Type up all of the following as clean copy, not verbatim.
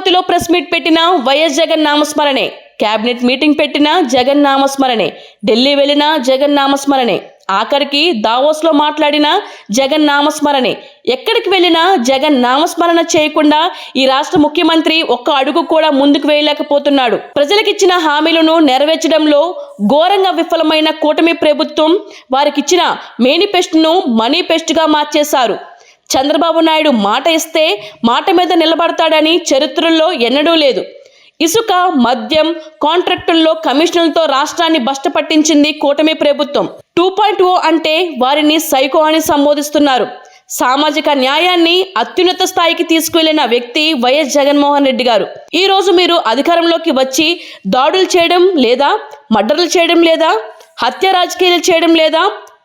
అమరావతిలో press meet పెట్టిన YS Jagan నామస్మరణే, cabinet meeting పెట్టిన జగన్ నామస్మరణే, ఢిల్లీ వెళ్ళిన జగన్ నామస్మరణే, ఆఖరికి దావోస్లో మాట్లాడిన జగన్ నామస్మరణే. ఎక్కడికి వెళ్ళినా జగన్ నామస్మరణ చేయకుండా ఈ రాష్ట్ర ముఖ్యమంత్రి ఒక్క అడుగు కూడా ముందుకు వేయలేకపోతున్నాడు. ప్రజలకిచ్చిన హామీలను నెరవేర్చడంలో ఘోరంగా విఫలమైన కూటమి ప్రభుత్వం వారికిచ్చిన మేనిఫెస్టోను మనీఫెస్టోగా మార్చేశారు. చంద్రబాబు నాయుడు మాట ఇస్తే మాట మీద నిలబడతాడని చరిత్రలో ఎన్నడూ లేదు. ఇసుక, మద్యం కాంట్రాక్టుల్లో కమిషన్లతో రాష్ట్రాన్ని బష్టపట్టించింది కూటమి ప్రభుత్వం. 2.0 అంటే వారిని సైకో అని సంబోధిస్తున్నారు. సామాజిక న్యాయాన్ని అత్యున్నత స్థాయికి తీసుకువెళ్లిన వ్యక్తి వైఎస్ జగన్మోహన్ రెడ్డి గారు. ఈ రోజు మీరు అధికారంలోకి వచ్చి దాడులు చేయడం లేదా, మర్డర్లు చేయడం లేదా, హత్య రాజకీయాలు చేయడం లేదా,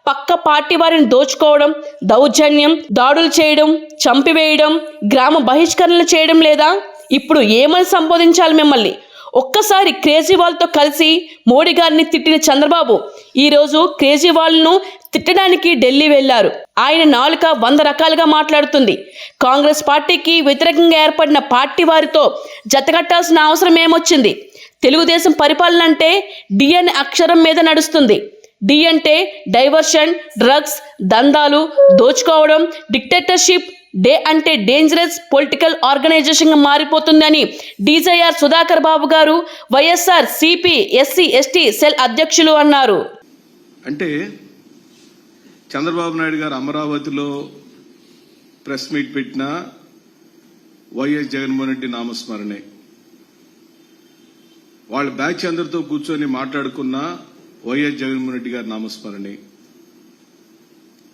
పక్క పార్టీ వారిని దోచుకోవడం, దౌర్జన్యం, దాడులు చేయడం, చంపివేయడం, గ్రామ బహిష్కరణలు చేయడం లేదా? ఇప్పుడు ఏమని సంబోధించాలి మిమ్మల్ని? ఒక్కసారి కేజ్రీవాల్తో కలిసి మోడీ గారిని తిట్టిన చంద్రబాబు ఈరోజు కేజ్రీవాల్ను తిట్టడానికి ఢిల్లీ వెళ్లారు. ఆయన నాలుక 100 రకాలుగా మాట్లాడుతుంది. కాంగ్రెస్ పార్టీకి వ్యతిరేకంగా ఏర్పడిన పార్టీ వారితో జతకట్టాల్సిన అవసరం ఏమొచ్చింది? తెలుగుదేశం పరిపాలన అంటే డి అనే అక్షరం మీద నడుస్తుంది. డి అంటే డైవర్షన్, డ్రగ్స్, దందాలు, దోచుకోవడం, డిక్టేటర్షిప్. డే అంటే డేంజరస్ పొలిటికల్ ఆర్గనైజేషన్గా మారిపోతుందని డీజేఆర్ సుధాకర్ బాబు గారు, YSR CP SC ST cell అధ్యక్షులు అన్నారు. అంటే చంద్రబాబు నాయుడు గారు అమరావతిలో ప్రెస్ మీట్ పెట్టిన వైఎస్ జగన్మోహన్ రెడ్డి నామస్మరణే, వాళ్ళ బ్యాచ్ అందరితో కూర్చొని మాట్లాడుకున్న వైఎస్ జగన్మోహన్ రెడ్డి గారి నామస్మరణే,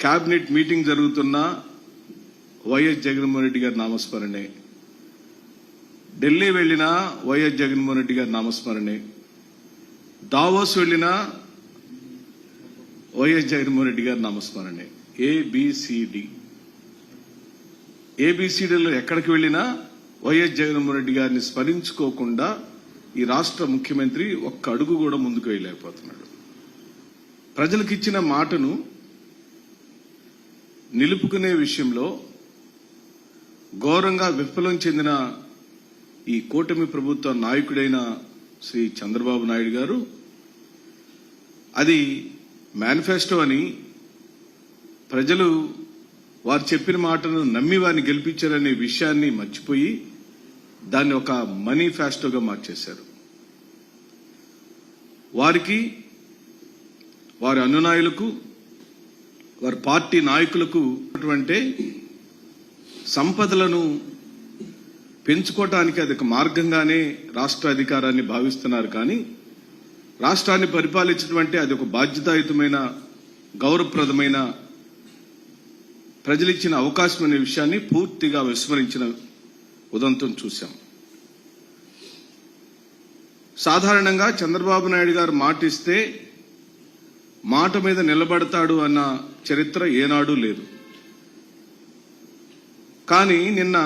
కేబినెట్ మీటింగ్ జరుగుతున్న వైఎస్ జగన్మోహన్ రెడ్డి గారి నామస్మరణే, ఢిల్లీ వెళ్లిన వైఎస్ జగన్మోహన్ రెడ్డి గారి నామస్మరణే, దావోస్ వెళ్లిన వైఎస్ జగన్మోహన్ రెడ్డి గారి నామస్మరణే. ఏబిసిడీలో ఎక్కడికి వెళ్లినా వైఎస్ జగన్మోహన్ రెడ్డి గారిని స్మరించుకోకుండా ఈ రాష్ట్ర ముఖ్యమంత్రి ఒక్క అడుగు కూడా ముందుకు వేయలేకపోతున్నాడు. ప్రజలకిచ్చిన మాటను నిలుపుకునే విషయంలో ఘోరంగా విఫలం చెందిన ఈ కూటమి ప్రభుత్వ నాయకుడైన శ్రీ చంద్రబాబు నాయుడు గారు అది మేనిఫెస్టో అని ప్రజలు వారు చెప్పిన మాటను నమ్మి వారిని గెలిపించారనే విషయాన్ని మర్చిపోయి దాన్ని ఒక మనీఫెస్టోగా మార్చేశారు. వారికి, వారి అనునాయులకు, వారి పార్టీ నాయకులకు అటువంటి సంపదలను పెంచుకోవటానికి అది ఒక మార్గంగానే రాష్ట్ర అధికారాన్ని భావిస్తున్నారు. కానీ రాష్ట్రాన్ని పరిపాలించడం అది ఒక బాధ్యతాయుతమైన, గౌరవప్రదమైన, ప్రజలిచ్చిన అవకాశం అనే విషయాన్ని పూర్తిగా విస్మరించిన ఉదంతం చూశాం. సాధారణంగా చంద్రబాబు నాయుడు గారు మాటిస్తే మాట మీద నిలబడతాడు అన్న చరిత్ర ఏనాడూ లేదు. కానీ నిన్న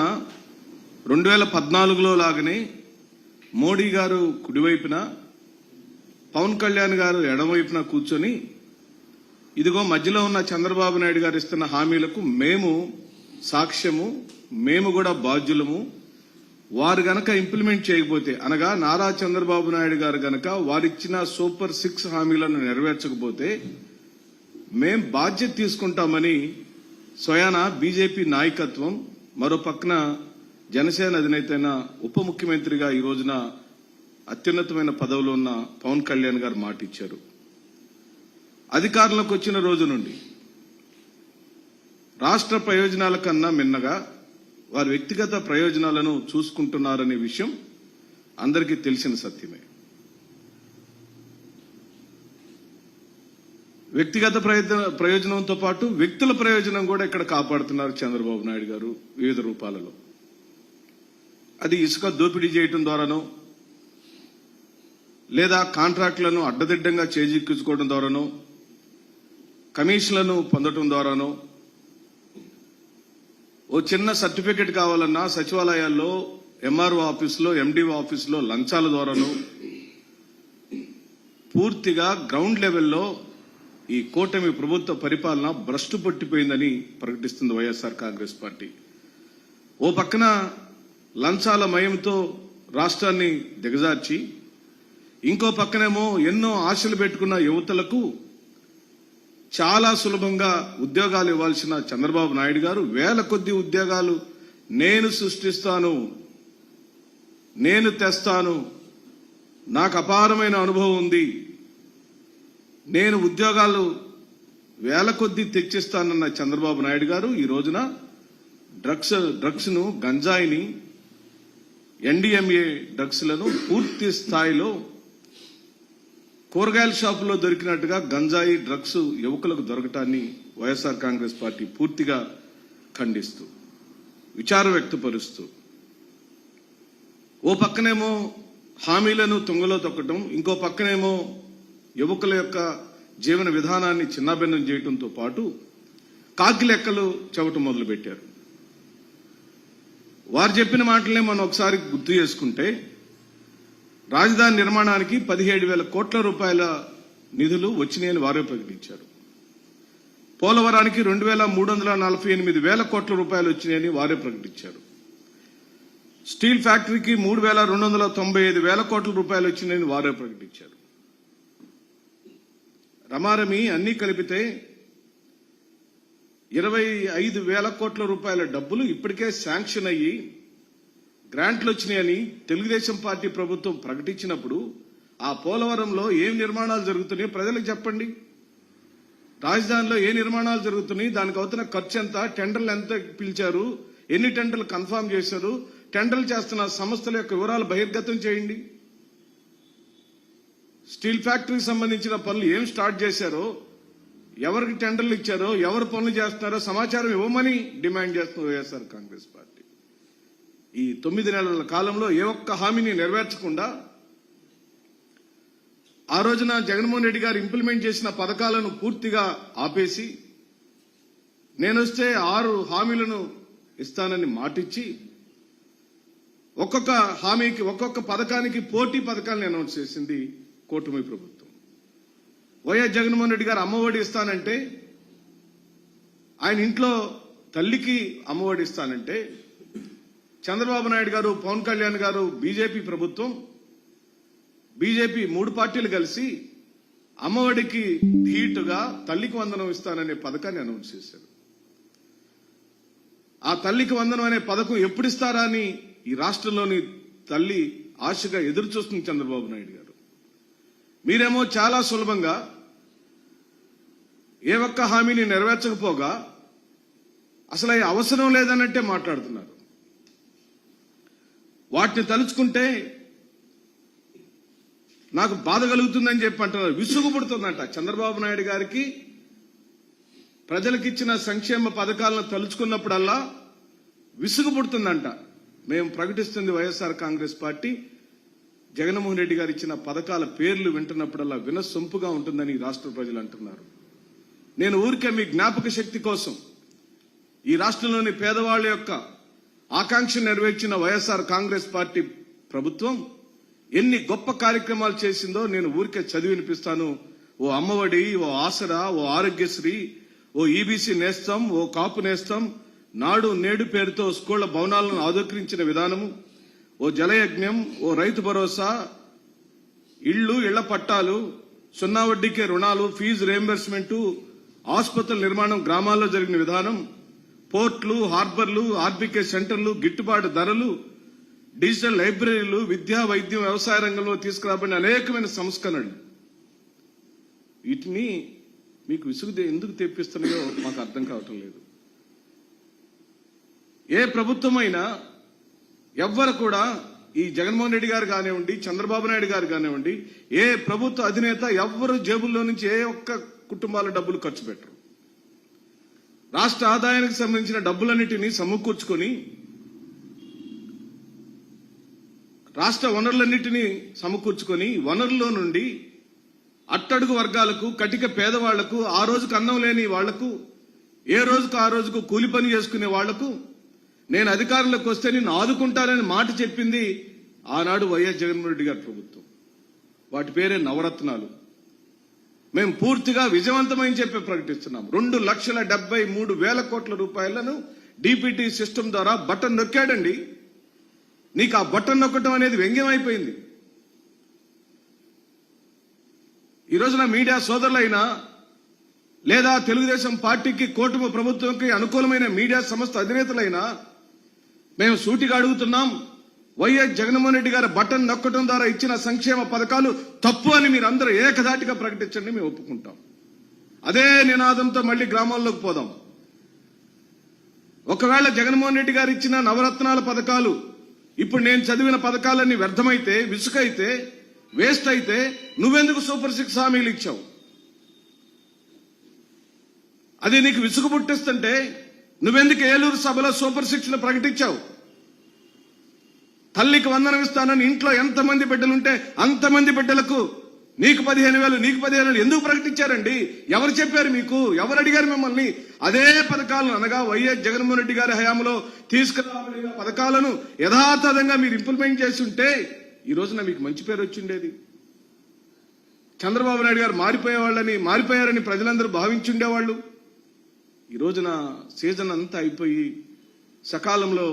2014లో లాగానే మోడీ గారు కుడివైపున, పవన్ కళ్యాణ్ గారు ఎడమవైపున కూర్చొని ఇదిగో మధ్యలో ఉన్న చంద్రబాబు నాయుడు గారు ఇస్తున్న హామీలకు మేము సాక్ష్యము, మేము కూడా బాధ్యులము, వారు గనక ఇంప్లిమెంట్ చేయకపోతే, అనగా నారా చంద్రబాబు నాయుడు గారు గనక వారిచ్చిన సూపర్ 6 హామీలను నెరవేర్చకపోతే మేం బాధ్యత తీసుకుంటామని స్వయాన బీజేపీ నాయకత్వం, మరో పక్కన జనసేన అధినేత అయిన ఉప ముఖ్యమంత్రిగా ఈ రోజున అత్యున్నతమైన పదవిలో ఉన్న పవన్ కళ్యాణ్ గారు మాట ఇచ్చారు. అధికారంలోకి వచ్చిన రోజు నుండి రాష్ట్ర ప్రయోజనాల కన్నా మిన్నగా వారి వ్యక్తిగత ప్రయోజనాలను చూసుకుంటున్నారనే విషయం అందరికీ తెలిసిన సత్యమే. వ్యక్తిగత ప్రయోజనంతో పాటు వ్యక్తుల ప్రయోజనం కూడా ఇక్కడ కాపాడుతున్నారు చంద్రబాబు నాయుడు గారు వివిధ రూపాలలో. అది ఇసుక దోపిడీ చేయటం ద్వారానో, లేదా కాంట్రాక్టులను అడ్డదిడ్డంగా చేజిక్కించుకోవడం ద్వారానో, కమిషన్లను పొందడం ద్వారానో, ఓ చిన్న సర్టిఫికెట్ కావాలన్నా సచివాలయాల్లో, ఎంఆర్ఓ ఆఫీసులో, ఎండిఓ ఆఫీసులో లంచాల ద్వారానో, పూర్తిగా గ్రౌండ్ లెవెల్లో ఈ కూటమి ప్రభుత్వ పరిపాలన భ్రష్టు పట్టిపోయిందని ప్రకటిస్తుంది వైఎస్ఆర్ కాంగ్రెస్ పార్టీ. ఓ పక్కన లంచాల మయంతో రాష్ట్రాన్ని దిగజార్చి, ఇంకో పక్కనేమో ఎన్నో ఆశలు పెట్టుకున్న యువతలకు చాలా సులభంగా ఉద్యోగాలు ఇవ్వాల్సిన చంద్రబాబు నాయుడు గారు వేల కొద్ది ఉద్యోగాలు నేను సృష్టిస్తాను, నేను తెస్తాను, నాకు అపారమైన అనుభవం ఉంది, నేను ఉద్యోగాలు వేల కొద్ది తెచ్చిస్తానన్న చంద్రబాబు నాయుడు గారు ఈ రోజున డ్రగ్స్ ను, గంజాయిని, ఎన్డీఎంఏ డ్రగ్స్ లను పూర్తి స్థాయిలో కూరగాయల షాపులో దొరికినట్టుగా గంజాయి డ్రగ్స్ యువకులకు దొరకటాన్ని వైఎస్ఆర్ కాంగ్రెస్ పార్టీ పూర్తిగా ఖండిస్తూ, విచారం వ్యక్తపరుస్తూ, ఓ పక్కనేమో హామీలను తుంగలో తొక్కడం, ఇంకో పక్కనేమో యువకుల యొక్క జీవన విధానాన్ని చిన్నాభిన్నం చేయడంతో పాటు కాకి లెక్కలు చెవటం మొదలుపెట్టారు. వారు చెప్పిన మాటలనే మనం ఒకసారి గుర్తు చేసుకుంటే, రాజధాని నిర్మాణానికి 17,000 కోట్ల రూపాయల నిధులు వచ్చినాయని వారే ప్రకటించారు. పోలవరానికి 2,348,000 కోట్ల రూపాయలు వచ్చినాయని వారే ప్రకటించారు. స్టీల్ ఫ్యాక్టరీకి 3,295,000 కోట్ల రూపాయలు వచ్చినాయని వారే ప్రకటించారు. రమారమి అన్ని కలిపితే 25,000 కోట్ల రూపాయల డబ్బులు ఇప్పటికే శాంక్షన్ అయ్యి గ్రాంట్లు వచ్చినాయని తెలుగుదేశం పార్టీ ప్రభుత్వం ప్రకటించినప్పుడు ఆ పోలవరంలో ఏం నిర్మాణాలు జరుగుతున్నాయో ప్రజలకు చెప్పండి. రాజధానిలో ఏ నిర్మాణాలు జరుగుతున్నాయి, దానికి అవుతున్న ఖర్చు ఎంత, టెండర్లు ఎంత పిలిచారు, ఎన్ని టెండర్లు కన్ఫర్మ్ చేశారు, టెండర్లు చేస్తున్న సంస్థల యొక్క వివరాలు బహిర్గతం చేయండి. స్టీల్ ఫ్యాక్టరీకి సంబంధించిన పనులు ఏం స్టార్ట్ చేశారో, ఎవరికి టెండర్లు ఇచ్చారో, ఎవరు పనులు చేస్తున్నారో సమాచారం ఇవ్వమని డిమాండ్ చేస్తున్న వైఎస్ఆర్ కాంగ్రెస్ పార్టీ ఈ 9 నెలల కాలంలో ఏ ఒక్క హామీని నెరవేర్చకుండా ఆ రోజున జగన్మోహన్ రెడ్డి గారు ఇంప్లిమెంట్ చేసిన పథకాలను పూర్తిగా ఆపేసి, నేనొస్తే 6 హామీలను ఇస్తానని మాటిచ్చి ఒక్కొక్క హామీకి, ఒక్కొక్క పథకానికి పోటీ పథకాలను అనౌన్స్ చేసింది కూటమి ప్రభుత్వం. వైఎస్ జగన్మోహన్ రెడ్డి గారు అమ్మఒడి ఇస్తానంటే, ఆయన ఇంట్లో తల్లికి అమ్మఒడి ఇస్తానంటే, చంద్రబాబు నాయుడు గారు, పవన్ కళ్యాణ్ గారు, బీజేపీ ప్రభుత్వం, బీజేపీ 3 పార్టీలు కలిసి అమ్మఒడికి ధీటుగా తల్లికి వందనం ఇస్తాననే పథకాన్ని అనౌన్స్ చేశారు. ఆ తల్లికి వందనం అనే పథకం ఎప్పుడు ఇస్తారా అని ఈ రాష్ట్రంలోని తల్లి ఆశగా ఎదురు చూస్తుంది చంద్రబాబు నాయుడు గారు. మీరేమో చాలా సులభంగా ఏ ఒక్క హామీని నెరవేర్చకపోగా అసలు అవి అవసరం లేదన్నట్టే మాట్లాడుతున్నారు. వాటిని తలుచుకుంటే నాకు బాధ కలుగుతుందని చెప్పి అంటున్నారు. విసుగు పుడుతుందంట చంద్రబాబు నాయుడు గారికి. ప్రజలకిచ్చిన సంక్షేమ పథకాలను తలుచుకున్నప్పుడల్లా విసుగు పుడుతుందంట. మేము ప్రకటిస్తుంది వైఎస్ఆర్ కాంగ్రెస్ పార్టీ జగన్మోహన్ రెడ్డి గారు ఇచ్చిన పథకాల పేర్లు వింటున్నప్పుడల్లా వినసొంపుగా ఉంటుందని రాష్ట్ర ప్రజలు అంటున్నారు. నేను ఊరికే మీ జ్ఞాపక శక్తి కోసం ఈ రాష్ట్రంలోని పేదవాళ్ల యొక్క ఆకాంక్ష నెరవేర్చిన వైఎస్ఆర్ కాంగ్రెస్ పార్టీ ప్రభుత్వం ఎన్ని గొప్ప కార్యక్రమాలు చేసిందో నేను ఊరికే చదివి వినిపిస్తాను. ఓ అమ్మఒడి, ఓ ఆసరా, ఓ ఆరోగ్యశ్రీ, ఓ ఈబీసీ నేస్తం, ఓ కాపు నేస్తం, నాడు నేడు పేరుతో స్కూళ్ల భవనాలను ఆధుకరించిన విధానము, ఓ జలయజ్ఞం, ఓ రైతు భరోసా, ఇళ్ల పట్టాలు, 0 వడ్డీకే రుణాలు, ఫీజు రియంబర్స్మెంట్, ఆసుపత్రుల నిర్మాణం గ్రామాల్లో జరిగిన విధానం, పోర్ట్లు, హార్బర్లు, ఆర్బీకే సెంటర్లు, గిట్టుబాటు ధరలు, డిజిటల్ లైబ్రరీలు, విద్యా, వైద్యం, వ్యవసాయ రంగంలో తీసుకురాబడిన అనేకమైన సంస్కరణలు. వీటిని మీకు విసుగు ఎందుకు తెప్పిస్తున్నాయో మాకు అర్థం కావటం లేదు. ఏ ప్రభుత్వమైనా ఎవ్వరు కూడా, ఈ జగన్మోహన్ రెడ్డి గారు కానివ్వండి, చంద్రబాబు నాయుడు గారు కానివ్వండి, ఏ ప్రభుత్వ అధినేత ఎవ్వరు జేబుల్లో నుంచి ఏ ఒక్క కుటుంబాల డబ్బులు ఖర్చు పెట్టరు. రాష్ట్ర ఆదాయానికి సంబంధించిన డబ్బులన్నిటినీ సమకూర్చుకొని, రాష్ట్ర వనరులన్నిటినీ సమకూర్చుకొని, వనరుల్లో నుండి అట్టడుగు వర్గాలకు, కటిక పేదవాళ్లకు, ఆ రోజుకు అన్నం లేని వాళ్లకు, ఏ రోజుకు ఆ రోజుకు కూలి పని చేసుకునే వాళ్లకు నేను అధికారంలోకి వస్తే నిన్ను ఆదుకుంటానని మాట చెప్పింది ఆనాడు వైఎస్ జగన్మోహన్ రెడ్డి గారి ప్రభుత్వం. వాటి పేరే నవరత్నాలు. మేము పూర్తిగా విజయవంతమని చెప్పి ప్రకటిస్తున్నాం. 2,73,000 కోట్ల రూపాయలను డీపీటీ సిస్టమ్ ద్వారా బటన్ నొక్కాడండి. నీకు ఆ బటన్ నొక్కటం అనేది వ్యంగ్యం అయిపోయింది. ఈ రోజున మీడియా సోదరులైనా లేదా తెలుగుదేశం పార్టీకి కూటమి ప్రభుత్వంకి అనుకూలమైన మీడియా సంస్థ అధినేతలైనా మేము సూటిగా అడుగుతున్నాం, వైఎస్ జగన్మోహన్ రెడ్డి గారు బటన్ నొక్కటం ద్వారా ఇచ్చిన సంక్షేమ పథకాలు తప్పు అని మీరు అందరూ ఏకధాటిగా ప్రకటించండి, మేము ఒప్పుకుంటాం. అదే నినాదంతో మళ్ళీ గ్రామాల్లోకి పోదాం. ఒకవేళ జగన్మోహన్ రెడ్డి గారు ఇచ్చిన నవరత్నాల పథకాలు ఇప్పుడు నేను చదివిన పథకాలన్నీ వ్యర్థమైతే, విసుకైతే, వేస్ట్ అయితే నువ్వెందుకు సూపర్ 6 హామీలు ఇచ్చావు? అది నీకు విసుగు పుట్టిస్తుంటే నువ్వెందుకు ఏలూరు సభలో సూపర్ 6 ప్రకటించావు? తల్లికి వందనం ఇస్తానని ఇంట్లో ఎంతమంది బిడ్డలుంటే అంతమంది బిడ్డలకు నీకు 15,000 నీకు 15,000 ఎందుకు ప్రకటించారండి? ఎవరు చెప్పారు మీకు? ఎవరు అడిగారు మిమ్మల్ని? అదే పథకాలను అనగా వైఎస్ జగన్మోహన్ రెడ్డి గారి హయాంలో తీసుకురాబడిన పథకాలను యథాతథంగా మీరు ఇంప్లిమెంట్ చేసి ఉంటే ఈ రోజున మీకు మంచి పేరు వచ్చిండేది. చంద్రబాబు నాయుడు గారు మారిపోయారని ప్రజలందరూ భావించుండేవాళ్ళు. ఈ రోజున సీజన్ అంతా అయిపోయి సకాలంలో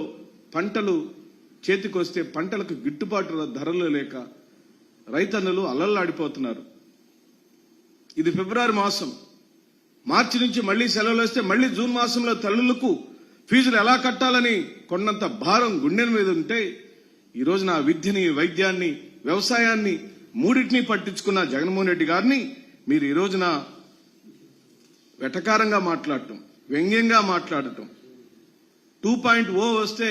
పంటలు చేతికొస్తే పంటలకు గిట్టుబాటు ధరలు లేక రైతన్నలు అల్లల్లాడిపోతున్నారు. ఇది ఫిబ్రవరి మాసం, మార్చి నుంచి మళ్లీ సెలవులు వస్తే మళ్లీ జూన్ మాసంలో తల్లులకు ఫీజులు ఎలా కట్టాలని కొన్నంత భారం గుండెల మీద ఉంటే ఈ రోజున విద్యని, వైద్యాన్ని, వ్యవసాయాన్ని మూడింటిని పట్టించుకున్న జగన్మోహన్ రెడ్డి గారిని మీరు ఈ రోజున వెటకారంగా మాట్లాడటం, వ్యంగ్యంగా మాట్లాడటం, 2.0 వస్తే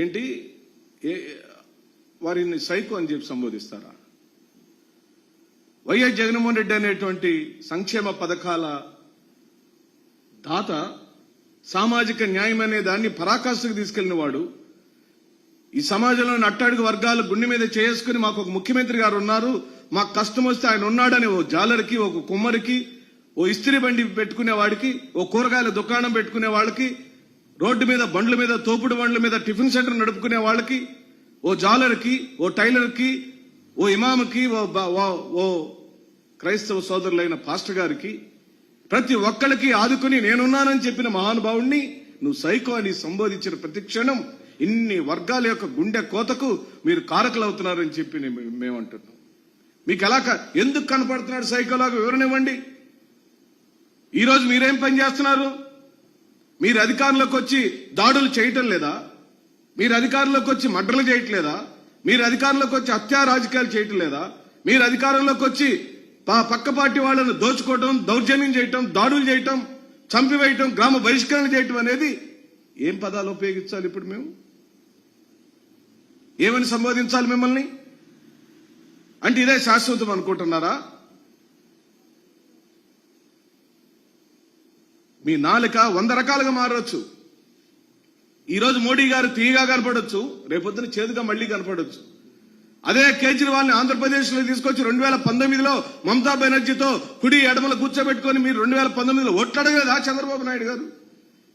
ఏంటి వారిని సైకో అని చెప్పి సంబోధిస్తారా? వైఎస్ జగన్మోహన్ రెడ్డి అనేటువంటి సంక్షేమ పథకాల దాత, సామాజిక న్యాయం అనే దాన్ని పరాకాష్ఠకు తీసుకెళ్లిన వాడు, ఈ సమాజంలోని అట్టడుగు వర్గాలు గుండె మీద చేసుకుని మాకు ఒక ముఖ్యమంత్రి గారు ఉన్నారు, మాకు కష్టం వస్తే ఆయన ఉన్నాడని ఓ జాలరికి, ఒక కుమ్మరికి, ఓ ఇస్త్రీ బండి పెట్టుకునే వాడికి, ఓ కూరగాయల దుకాణం పెట్టుకునే వాళ్ళకి, రోడ్డు మీద బండ్ల మీద, తోపుడు బండ్ల మీద టిఫిన్ సెంటర్ నడుపుకునే వాళ్ళకి, ఓ జాలర్కి, ఓ టైలర్కి, ఓ ఇమాముకి, ఓ క్రైస్తవ సోదరులైన పాస్టర్ గారికి, ప్రతి ఒక్కరికి ఆదుకుని నేనున్నానని చెప్పిన మహానుభావుణ్ణి నువ్వు సైకో అని సంబోధించిన ప్రతి క్షణం ఇన్ని వర్గాల యొక్క గుండె కోతకు మీరు కారకులవుతున్నారని చెప్పి మేమంటున్నాం. మీకు ఎందుకు కనపడుతున్నాడు సైకోలాగా వివరణ ఇవ్వండి. ఈరోజు మీరేం పని చేస్తున్నారు? మీరు అధికారంలోకి వచ్చి దాడులు చేయటం లేదా? మీరు అధికారంలోకి వచ్చి మర్డర్లు చేయట్లేదా? మీరు అధికారంలోకి వచ్చి హత్యా రాజకీయాలు చేయటం లేదా? మీరు అధికారంలోకి వచ్చి పక్క పార్టీ వాళ్ళను దోచుకోవటం, దౌర్జన్యం చేయటం, దాడులు చేయటం, చంపివేయటం, గ్రామ బహిష్కరణ చేయటం అనేది ఏం పదాలు ఉపయోగించాలి? ఇప్పుడు మేము ఏమని సంబోధించాలి మిమ్మల్ని? అంటే ఇదే శాశ్వతం అనుకుంటున్నారా? మీ నాలుక 100 రకాలుగా మారవచ్చు. ఈరోజు మోడీ గారు తీయగా కనపడొచ్చు, రేపొద్దున చేదుగా మళ్లీ కనపడొచ్చు. అదే కేజ్రీవాల్ ని ఆంధ్రప్రదేశ్ లో తీసుకొచ్చి 2019లో మమతా బెనర్జీతో కుడి ఎడమలు కూర్చోబెట్టుకుని మీరు 2019లో ఓట్లాడలేదా చంద్రబాబు నాయుడు గారు?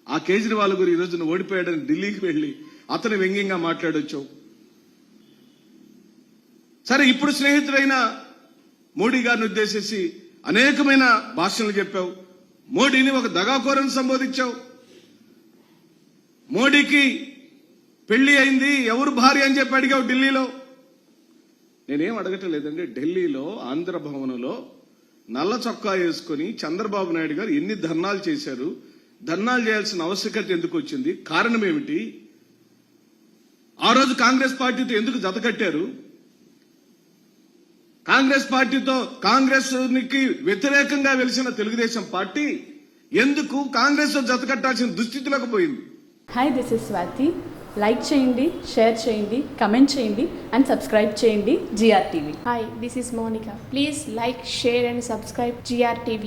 ఆ కేజ్రీవాల్ గురి ఈ రోజున ఓడిపోయాడని ఢిల్లీకి వెళ్లి అతను వ్యంగ్యంగా మాట్లాడొచ్చు. సరే, ఇప్పుడు స్నేహితుడైన మోడీ గారిని ఉద్దేశించి అనేకమైన భాషలు చెప్పావు. మోడీని ఒక దగాకోరని సంబోధించావు. మోడీకి పెళ్లి అయింది, ఎవరు భార్య అని చెప్పి అడిగావు ఢిల్లీలో. నేనేం అడగటం లేదండి. ఢిల్లీలో ఆంధ్ర భవనంలో నల్ల చొక్కా వేసుకుని చంద్రబాబు నాయుడు గారు ఎన్ని ధర్నాలు చేశారు? ధర్నాలు చేయాల్సిన ఆవశ్యకత ఎందుకు వచ్చింది? కారణం ఏమిటి? ఆ రోజు కాంగ్రెస్ పార్టీతో ఎందుకు జతకట్టారు? కాంగ్రెస్ పార్టీతో కాంగ్రెస్ కి వ్యతిరేకంగా వెలిసిన తెలుగుదేశం పార్టీ ఎందుకు కాంగ్రెస్ తో జతకట్టాల్సిన దుస్థితిలోకి పోయింది? Hi, this is Swathi. Like చేయండి, షేర్ చేయండి, కమెంట్ చేయండి అండ్ సబ్స్క్రైబ్ చేయండి GR TV. Hi, this is Monica. Please like, share and subscribe GR TV.